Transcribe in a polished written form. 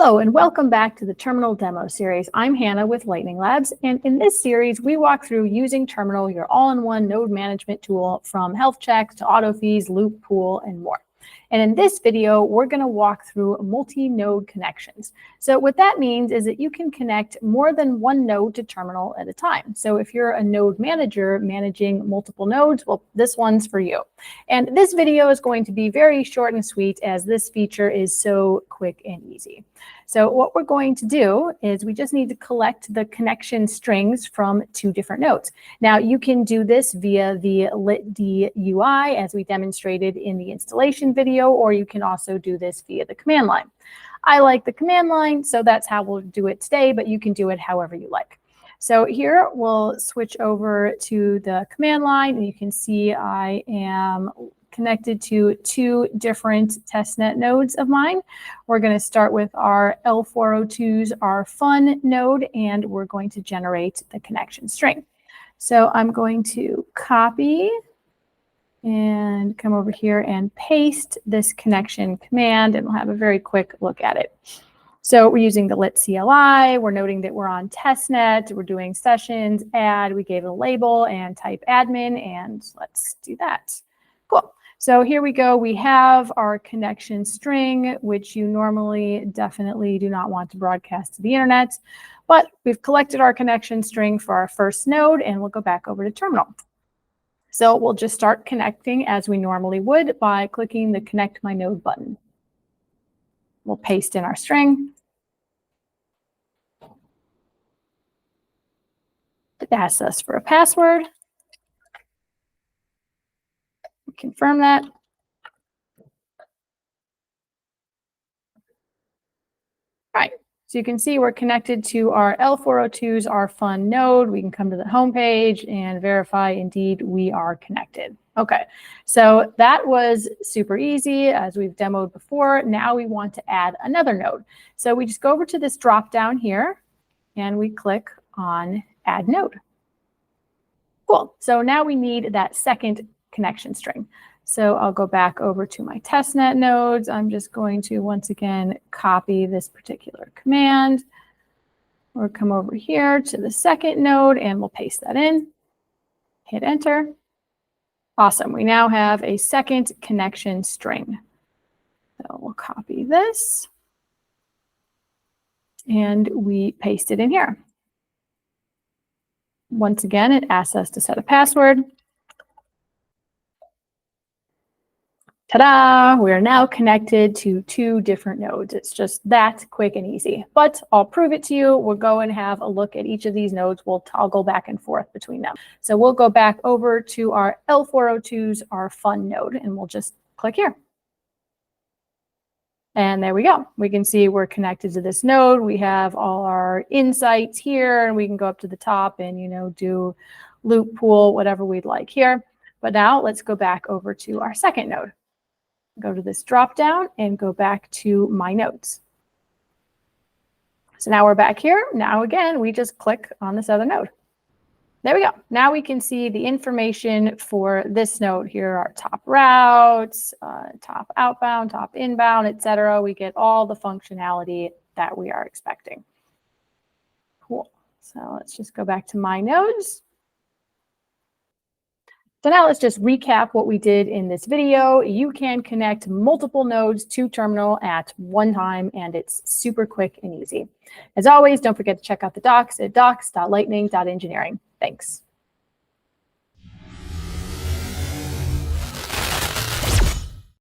Hello and welcome back to the Terminal Demo Series. I'm Hannah with Lightning Labs, and in this series, we walk through using Terminal, your all-in-one node management tool, from health checks to auto fees, loop pool, and more. And in this video, we're going to walk through multi-node connections. So what that means is that you can connect more than one node to Terminal at a time. So if you're a node manager managing multiple nodes, well, this one's for you. And this video is going to be very short and sweet, as this feature is so quick and easy. So what we're going to do is we just need to collect the connection strings from two different nodes. Now you can do this via the litd UI as we demonstrated in the installation video, or you can also do this via the command line. I like the command line, so that's how we'll do it today, but you can do it however you like. So here we'll switch over to the command line, and you can see I am connected to two different testnet nodes of mine. We're going to start with our L402's, our fun node, and we're going to generate the connection string. So I'm going to copy and come over here and paste this connection command, and we'll have a very quick look at it. So we're using the lit CLI, we're noting that we're on testnet, we're doing sessions, add, we gave it a label, and type admin, and let's do that. Cool. So here we go. We have our connection string, which you normally definitely do not want to broadcast to the internet, but we've collected our connection string for our first node, and we'll go back over to Terminal. So we'll just start connecting as we normally would by clicking the Connect My Node button. We'll paste in our string. It asks us for a password. Confirm that. All right, so you can see we're connected to our L402's, our fun node. We can come to the home page and verify indeed we are connected. Okay, so that was super easy as we've demoed before. Now we want to add another node. So we just go over to this drop down here and we click on Add Node. Cool, so now we need that second connection string. So I'll go back over to my testnet nodes. I'm just going to once again copy this particular command. We'll come over here to the second node and we'll paste that in. Hit enter. Awesome. We now have a second connection string. So we'll copy this and we paste it in here. Once again, it asks us to set a password. Ta-da! We are now connected to two different nodes. It's just that quick and easy. But I'll prove it to you. We'll go and have a look at each of these nodes. We'll toggle back and forth between them. So we'll go back over to our L402's, our fun node, and we'll just click here. And there we go. We can see we're connected to this node. We have all our insights here, and we can go up to the top and, do loop pool, whatever we'd like here. But now let's go back over to our second node. Go to this drop down and go back to My Nodes. So now we're back here. Now again, we just click on this other node. There we go. Now we can see the information for this node here, our top routes, top outbound, top inbound, etc. We get all the functionality that we are expecting. Cool. So let's just go back to My Nodes. So now let's just recap what we did in this video. You can connect multiple nodes to Terminal at one time, and it's super quick and easy. As always, don't forget to check out the docs at docs.lightning.engineering. Thanks.